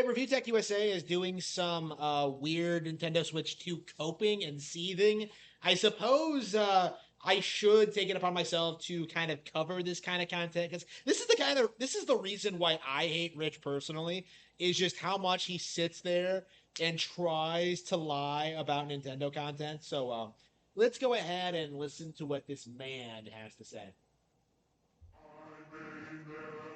ReviewTechUSA is doing some weird Nintendo Switch 2 coping and seething. I suppose I should take it upon myself to kind of cover this kind of content, because this is the reason why I hate Rich personally, is just how much he sits there and tries to lie about Nintendo content. So let's go ahead and listen to what this man has to say. I may never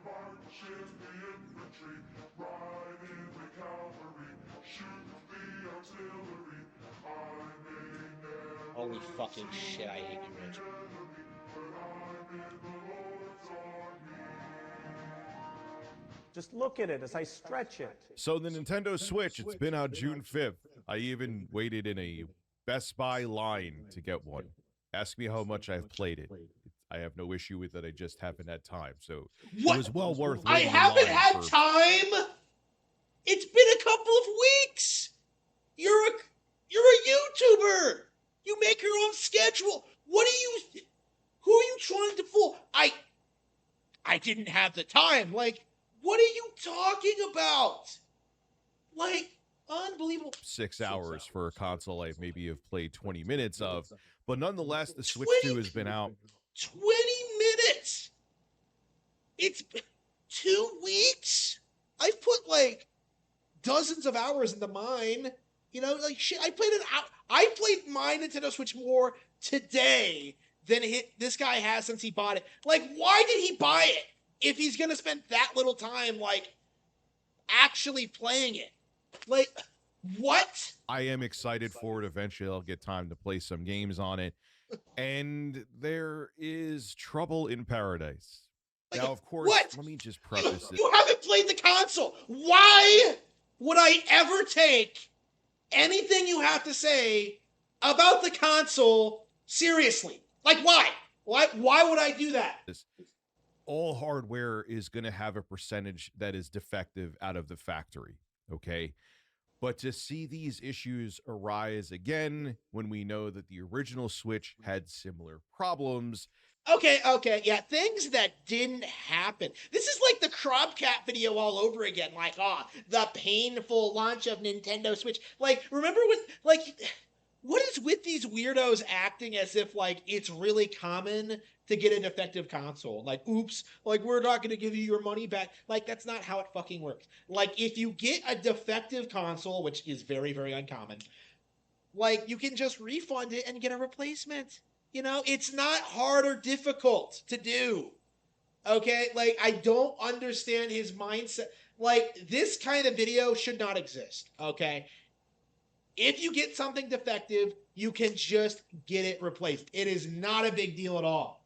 march in the infantry, ride in the cavalry, shoot the artillery. I may never Holy fucking shit, I hate you, the Rich. enemy, but I'm in the Lord's army. Just look at it as I stretch it. So the Nintendo Switch, it's been out June 5th. I even waited in a Best Buy line to get one. Ask me how much I've played it. I have no issue with it. I just haven't had time. So What? it was well worth I waiting in haven't line had for- time. It's been a couple of weeks. You're a YouTuber. You make your own schedule. Who are you trying to fool? I didn't have the time. Like, what are you talking about? Like, unbelievable. 6 hours for a console I maybe have played 20 minutes of. But nonetheless, the Switch 2 has been out. 20 minutes. It's been 2 weeks. I've put like dozens of hours into mine. You know, like shit. I played my Nintendo Switch more today than this guy has since he bought it. Like, why did he buy it if he's gonna spend that little time like actually playing it? Like, what? I am excited for it. Eventually, I'll get time to play some games on it. And there is trouble in paradise. Like, Now, of course, what? let me just preface it. You haven't played the console. Why would I ever take anything you have to say about the console seriously? Like, why? Why would I do that? All hardware is going to have a percentage that is defective out of the factory, okay? But to see these issues arise again when we know that the original Switch had similar problems. Okay, yeah, things that didn't happen. This is like the Crobcat video all over again. Like, the painful launch of Nintendo Switch. Like, remember when, like, what is with these weirdos acting as if, like, it's really common to get a defective console? Like, oops, like, we're not going to give you your money back. Like, that's not how it fucking works. Like, if you get a defective console, which is very, very uncommon, like, you can just refund it and get a replacement. You know, it's not hard or difficult to do. Okay? Like, I don't understand his mindset. Like, this kind of video should not exist. Okay? If you get something defective, you can just get it replaced. It is not a big deal at all.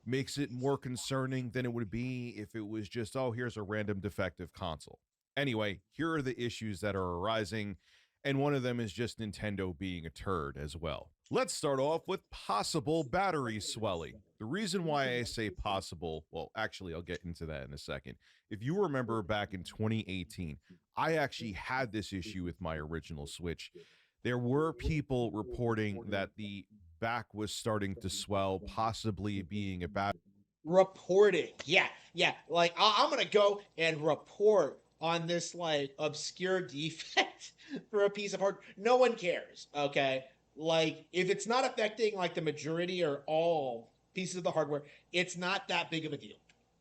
Makes it more concerning than it would be if it was just, oh, here's a random defective console. Anyway, here are the issues that are arising, and one of them is just Nintendo being a turd as well. Let's start off with possible battery swelling. The reason why I say possible, well, actually, I'll get into that in a second. If you remember back in 2018, I actually had this issue with my original Switch. There were people reporting that the back was starting to swell, possibly being a battery. Reporting. Yeah. Like, I'm going to go and report on this, like, obscure defect for a piece of hardware. No one cares, okay? Like, if it's not affecting, like, the majority or all pieces of the hardware, it's not that big of a deal.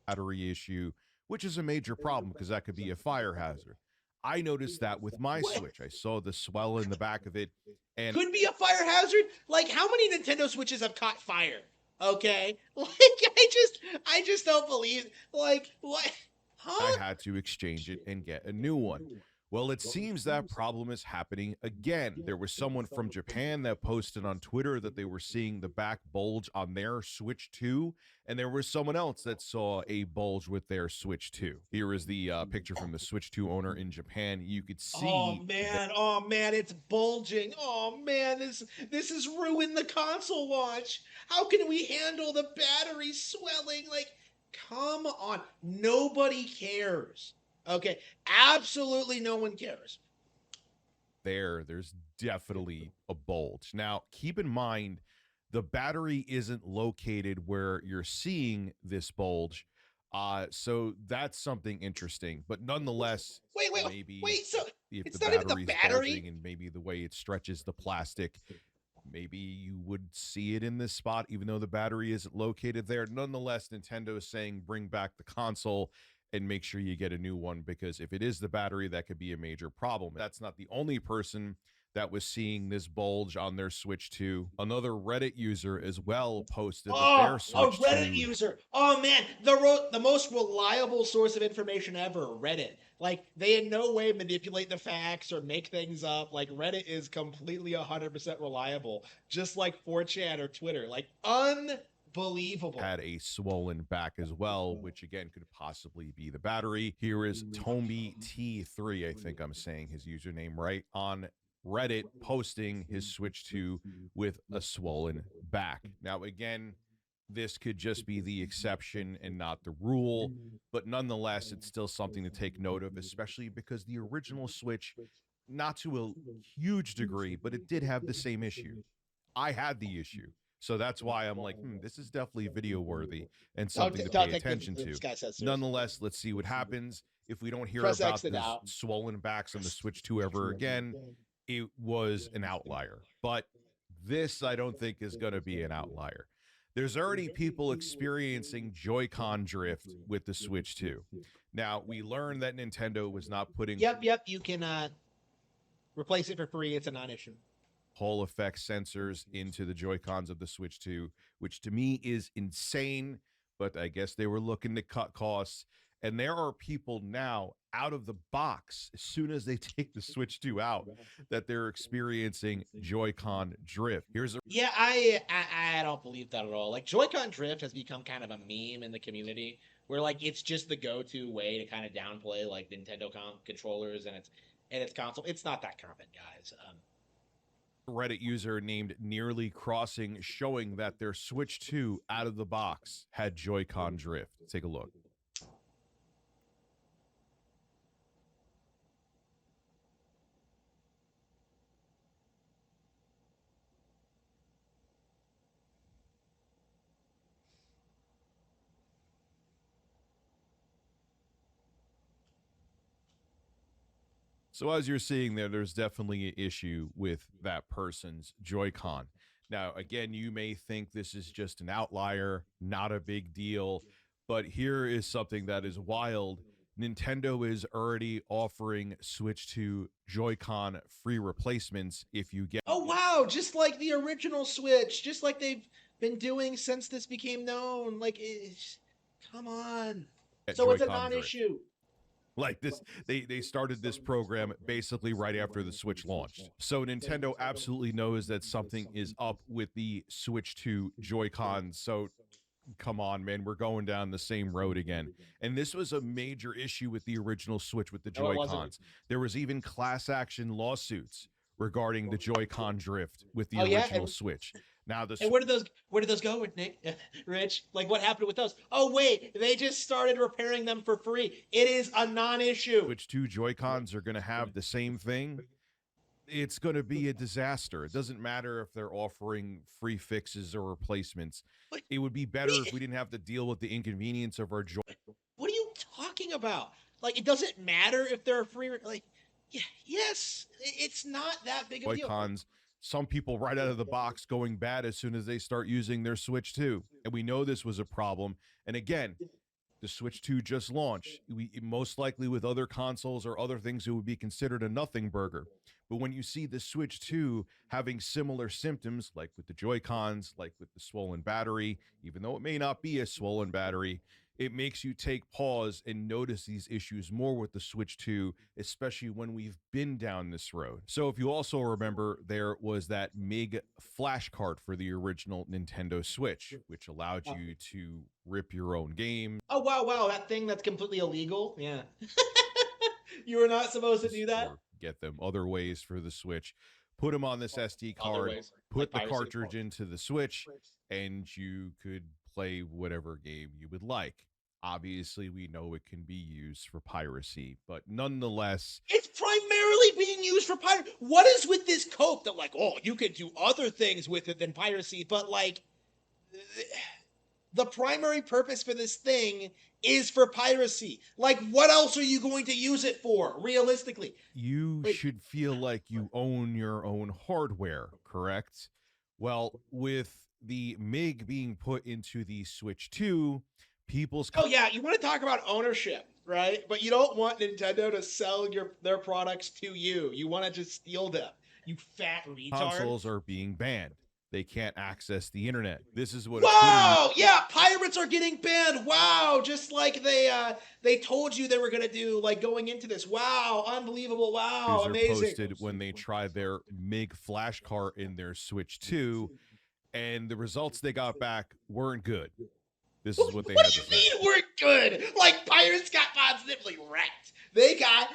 Battery issue, which is a major problem because that could be a fire hazard. I noticed that with my Switch. I saw the swell in the back of it, and could be a fire hazard. Like, how many Nintendo Switches have caught fire? Okay, like, I just don't believe. Like, what? Huh? I had to exchange it and get a new one. Well, it seems that problem is happening again. There was someone from Japan that posted on Twitter that they were seeing the back bulge on their Switch 2, and there was someone else that saw a bulge with their Switch 2. Here is the picture from the Switch 2 owner in Japan. You could see. Oh man, it's bulging. Oh man, this has ruined the console launch. How can we handle the battery swelling? Like, come on, nobody cares. Okay, absolutely no one cares. There's definitely a bulge. Now, keep in mind, the battery isn't located where you're seeing this bulge. So that's something interesting, but nonetheless, maybe wait. So if the it's not even the battery's battery. bulging and maybe the way it stretches the plastic, maybe you would see it in this spot, even though the battery isn't located there. Nonetheless, Nintendo is saying bring back the console and make sure you get a new one, because if it is the battery, that could be a major problem. That's not the only person that was seeing this bulge on their Switch 2. Another Reddit user as well posted that their Oh, a Switch Reddit 2 user. Oh man, the most reliable source of information ever, Reddit. Like they in no way manipulate the facts or make things up. Like Reddit is completely 100% reliable, just like 4chan or Twitter. Like unbelievable. had a swollen back as well, which again could possibly be the battery. Here is Tommy T3, I think I'm saying his username right, on Reddit posting his Switch 2 with a swollen back. Now, again, this could just be the exception and not the rule, but nonetheless, it's still something to take note of, especially because the original Switch, not to a huge degree, but it did have the same issue. I had the issue. So that's why I'm like, this is definitely video worthy and something to pay attention to. Nonetheless, let's see what happens. If we don't hear about this swollen backs on the Switch 2 ever again, it was an outlier. But this, I don't think, is going to be an outlier. There's already people experiencing Joy-Con drift with the Switch 2. Now, we learned that Nintendo was not putting... Yep, you can replace it for free. It's a non-issue. Hall effect sensors into the Joy-Cons of the Switch 2, which to me is insane, but I guess they were looking to cut costs. And there are people now out of the box, as soon as they take the Switch 2 out, that they're experiencing Joy-Con drift. Yeah, I don't believe that at all. Like Joy-Con drift has become kind of a meme in the community, where like it's just the go-to way to kind of downplay like Nintendo controllers and its console. It's not that common, guys. Reddit user named Nearly Crossing showing that their Switch 2 out of the box had Joy-Con drift. Take a look. So as you're seeing there, there's definitely an issue with that person's Joy-Con. Now, again, you may think this is just an outlier, not a big deal, but here is something that is wild. Nintendo is already offering Switch 2 Joy-Con free replacements if you get... Oh, wow, just like the original Switch, just like they've been doing since this became known. Like, come on. So it's a non-issue. Like this, they started this program basically right after the Switch launched. So Nintendo absolutely knows that something is up with the Switch 2 Joy-Cons. So come on, man, we're going down the same road again. And this was a major issue with the original Switch with the Joy-Cons. There was even class action lawsuits regarding the Joy-Con drift with the original Switch. Now and where did those go with Nick, Rich? Like what happened with those? Oh wait, they just started repairing them for free. It is a non-issue. Switch 2 Joy-Cons are going to have the same thing. It's going to be a disaster. It doesn't matter if they're offering free fixes or replacements. It would be better if we didn't have to deal with the inconvenience of our Joy. What are you talking about? Like it doesn't matter if they're free. Like, yeah, yes, it's not that big of a deal. Joy-Cons. Some people right out of the box going bad as soon as they start using their Switch 2. And we know this was a problem. And again, the Switch 2 just launched. Most likely with other consoles or other things, it would be considered a nothing burger. But when you see the Switch 2 having similar symptoms, like with the Joy-Cons, like with the swollen battery, even though it may not be a swollen battery, it makes you take pause and notice these issues more with the Switch 2, especially when we've been down this road. So if you also remember, there was that MIG flash card for the original Nintendo Switch, which allowed you to rip your own game. Oh, wow, that thing that's completely illegal? Yeah. You were not supposed to do that? Or get them other ways for the Switch. Put them on this SD card, put the cartridge into the Switch, and you could play whatever game you would like. Obviously, we know it can be used for piracy, but nonetheless... It's primarily being used for piracy. What is with this cope that, like, oh, you can do other things with it than piracy, but, like... the primary purpose for this thing is for piracy. Like, what else are you going to use it for, realistically? You Like, should feel like you own your own hardware, correct? Well, with the MiG being put into the Switch 2, people's oh yeah, you want to talk about ownership, right? But you don't want Nintendo to sell their products to you. You want to just steal them. You fat retard. consoles are being banned. They can't access the internet. This is what Wow, yeah, pirates are getting banned. Wow, just like they told you they were gonna do, like going into this. Wow, unbelievable. Wow, user amazing. posted when they tried their MiG flash cart in their Switch 2, and the results they got back weren't good. This is what they What had do to you say. mean we're good? Like pirates got positively wrecked. They got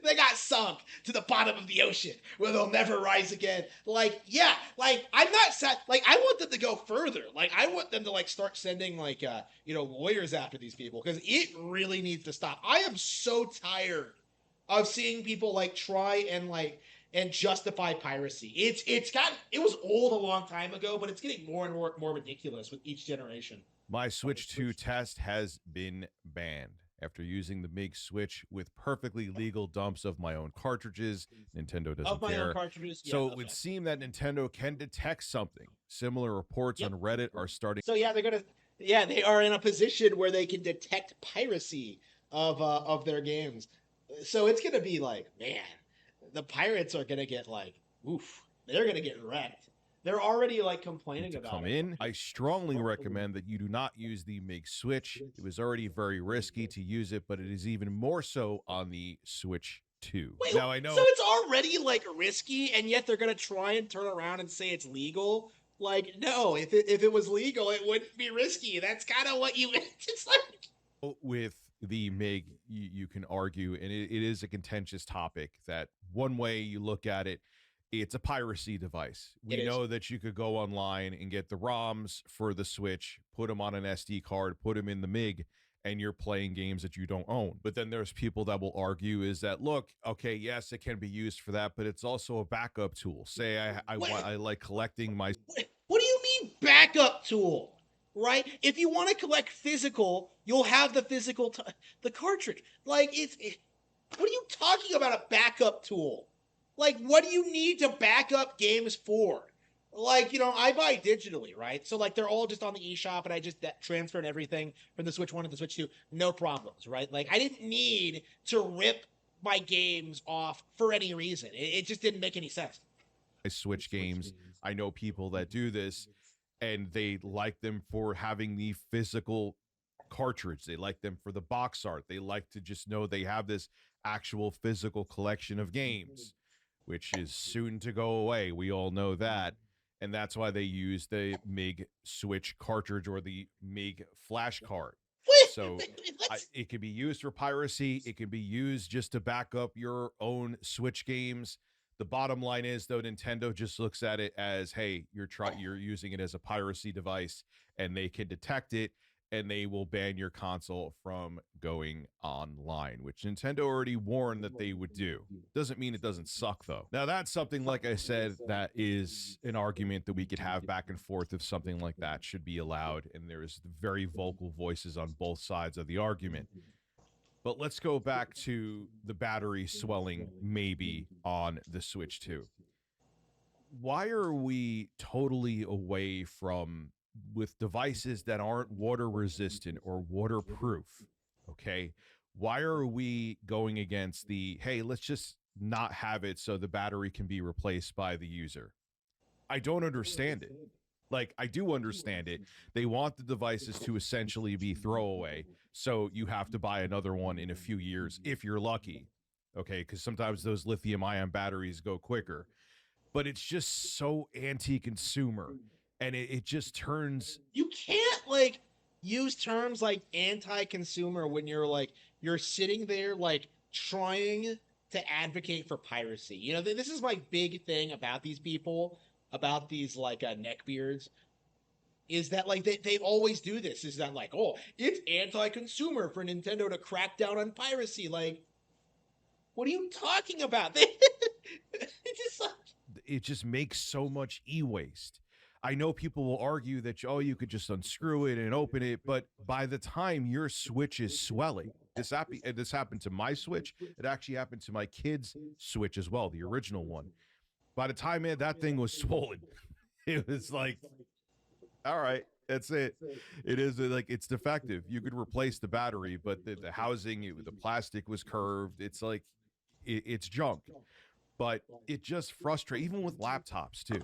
they got sunk to the bottom of the ocean where they'll never rise again. Like, yeah, like I'm not sad. Like, I want them to go further. Like, I want them to like start sending like lawyers after these people because it really needs to stop. I am so tired of seeing people like try and justify piracy. It was old a long time ago, but it's getting more and more ridiculous with each generation. My Switch 2 test has been banned. After using the MiG Switch with perfectly legal dumps of my own cartridges, Nintendo doesn't Of my care. own cartridges. So Yeah, it would okay. seem that Nintendo can detect something. Similar reports Yep. on Reddit are starting. So yeah, they are in a position where they can detect piracy of their games. So it's gonna be like, man, the pirates are gonna get like, oof, they're gonna get wrecked. They're already like complaining to about come it. in. I strongly recommend that you do not use the MiG Switch. It was already very risky to use it, but it is even more so on the Switch 2. Wait, Now I know so it's already like risky, and yet they're gonna try and turn around and say it's legal. Like, no, if it was legal, it wouldn't be risky. That's kind of what you. It's like with the MiG, you can argue, and it is a contentious topic, that one way you look at it, it's a piracy device. it We is. know that you could go online and get the ROMs for the Switch, put them on an SD card, put them in the MiG, and you're playing games that you don't own. But then there's people that will argue is that, look, okay, yes, it can be used for that, but it's also a backup tool. Say I like collecting my What do you mean backup tool? Right? If you want to collect physical, you'll have the the cartridge. Like what are you talking about a backup tool? Like, what do you need to back up games for? Like, I buy digitally, right? So like they're all just on the eShop, and I just transferred everything from the Switch 1 to the Switch 2, no problems, right? Like I didn't need to rip my games off for any reason. It just didn't make any sense. Switch games. I know people that do this, and they like them for having the physical cartridge. They like them for the box art. They like to just know they have this actual physical collection of games, which is soon to go away. We all know that. And that's why they use the MiG Switch cartridge or the MiG flash card. So it can be used for piracy. It can be used just to back up your own Switch games. The bottom line is, though, Nintendo just looks at it as, hey, you're using it as a piracy device, and they can detect it, and they will ban your console from going online, which Nintendo already warned that they would do. Doesn't mean it doesn't suck, though. Now, that's something, like I said, that is an argument that we could have back and forth if something like that should be allowed, and there's very vocal voices on both sides of the argument. But let's go back to the battery swelling maybe on the Switch 2. Why are we totally away from, with devices that aren't water resistant or waterproof? Okay. Why are we going against the, hey, let's just not have it so the battery can be replaced by the user? I don't understand it. Like, I do understand it. They want the devices to essentially be throwaway, so you have to buy another one in a few years if you're lucky. Okay, because sometimes those lithium-ion batteries go quicker. But it's just so anti-consumer, and it just turns. You can't like use terms like anti-consumer when you're sitting there like trying to advocate for piracy. This is my big thing about these people, about these like neckbeards, is that like they always do this, is that like, oh, it's anti-consumer for Nintendo to crack down on piracy. Like, what are you talking about? It's just like, It just makes so much e-waste. I know people will argue that, oh, you could just unscrew it and open it, but by the time your Switch is swelling, this happened to my Switch. It actually happened to my kid's Switch as well, the original one. By the time that thing was swollen, it was like, all right, that's it. It is like it's defective. You could replace the battery, but the housing, the plastic was curved. It's like it's junk. But it just frustrates, even with laptops too.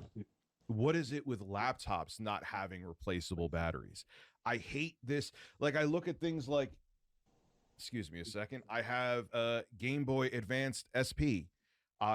What is it with laptops not having replaceable batteries? I hate this. Like, I look at things like, excuse me a second. I have a Game Boy Advanced SP.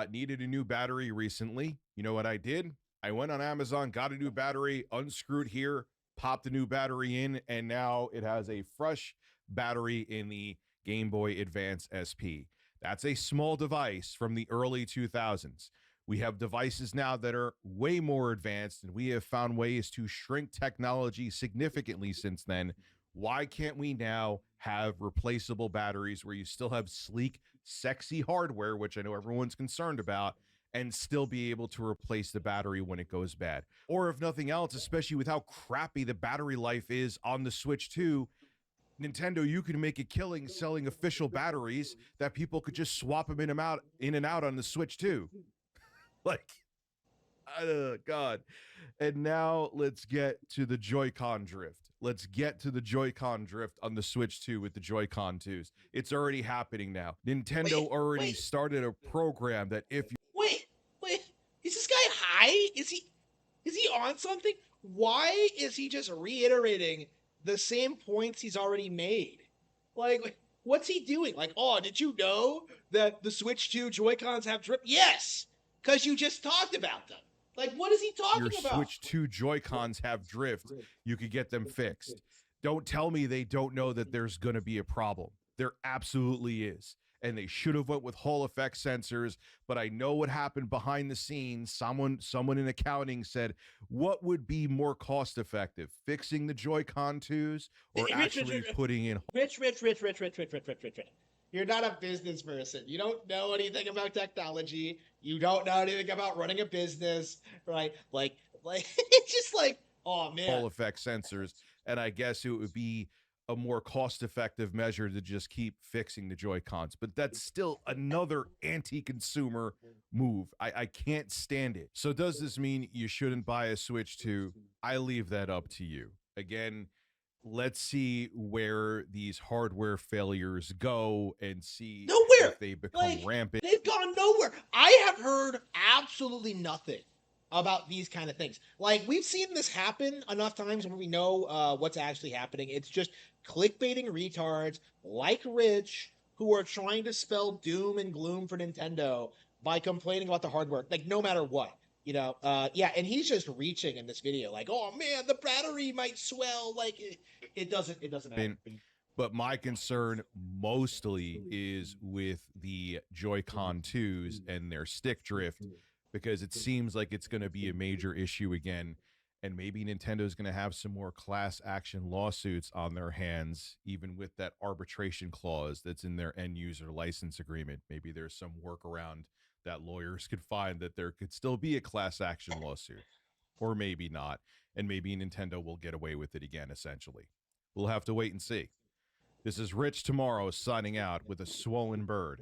Needed a new battery recently. You know what I did? I went on Amazon, got a new battery, unscrewed here, popped the new battery in, and now it has a fresh battery in the Game Boy Advance SP. That's a small device from the early 2000s. We have devices now that are way more advanced, and we have found ways to shrink technology significantly since then. Why can't we now have replaceable batteries where you still have sleek, sexy hardware, which I know everyone's concerned about, and still be able to replace the battery when it goes bad? Or if nothing else, especially with how crappy the battery life is on the Switch 2, Nintendo, you can make a killing selling official batteries that people could just swap them in and out on the Switch 2. Like, God. And now let's get to the Joy-Con drift. Let's get to the Joy-Con drift on the Switch 2 with the Joy-Con 2s. It's already happening now. Nintendo already started a program that if you... Wait. Is this guy high? Is he on something? Why is he just reiterating the same points he's already made? Like, what's he doing? Like, oh, did you know that the Switch 2 Joy-Cons have drift? Yes, because you just talked about them. Like, what is he talking about? Your Switch 2 Joy-Cons have drift. You could get them fixed. Don't tell me they don't know that there's going to be a problem. There absolutely is. And they should have went with Hall effect sensors, but I know what happened behind the scenes. Someone in accounting said, what would be more cost effective, fixing the Joy-Con 2s or actually putting in... Rich. You're not a business person. You don't know anything about technology. You don't know anything about running a business, right? Like it's just like, oh man. Hall effect sensors, and I guess it would be a more cost-effective measure to just keep fixing the Joy-Cons. But that's still another anti-consumer move. I can't stand it. So does this mean you shouldn't buy a Switch 2? I leave that up to you. Again, let's see where these hardware failures go and see if they become rampant. They've gone nowhere. I have heard absolutely nothing about these kind of things. Like, we've seen this happen enough times when we know what's actually happening. It's just clickbaiting retards like Rich who are trying to spell doom and gloom for Nintendo by complaining about the hardware, like, no matter what. You know, and he's just reaching in this video, like, oh man, the battery might swell. Like, it doesn't happen. But my concern mostly is with the Joy-Con 2s and their stick drift, because it seems like it's going to be a major issue again. And maybe Nintendo's going to have some more class action lawsuits on their hands, even with that arbitration clause that's in their end user license agreement. Maybe there's some workaround that lawyers could find that there could still be a class action lawsuit, or maybe not. And maybe Nintendo will get away with it again, essentially. We'll have to wait and see. This is Rich Tomorrow signing out with a swollen bird.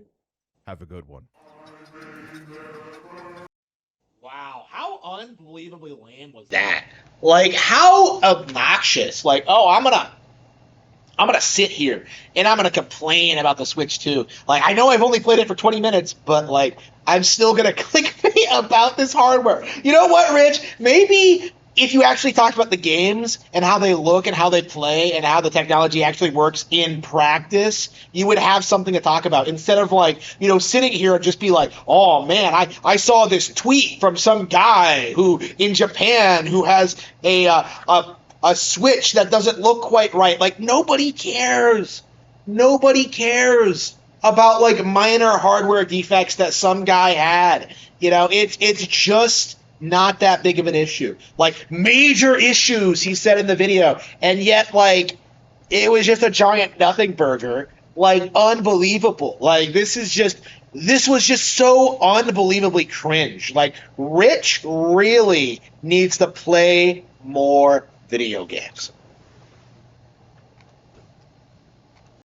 Have a good one. Wow, how unbelievably lame was that? Like, how obnoxious. Like, oh, I'm gonna sit here and I'm gonna complain about the Switch 2. Like, I know I've only played it for 20 minutes, but like, I'm still gonna clickbait about this hardware. You know what, Rich? Maybe if you actually talked about the games and how they look and how they play and how the technology actually works in practice, you would have something to talk about instead of, like, you know, sitting here and just be like, oh man, I saw this tweet from some guy who in Japan who has a Switch that doesn't look quite right. Like, nobody cares. Nobody cares about, like, minor hardware defects that some guy had. You know, it's just not that big of an issue. Like, major issues, he said in the video, and yet, like, it was just a giant nothing burger. Like, unbelievable. Like, this is just this was just so unbelievably cringe. Like, Rich really needs to play more video games.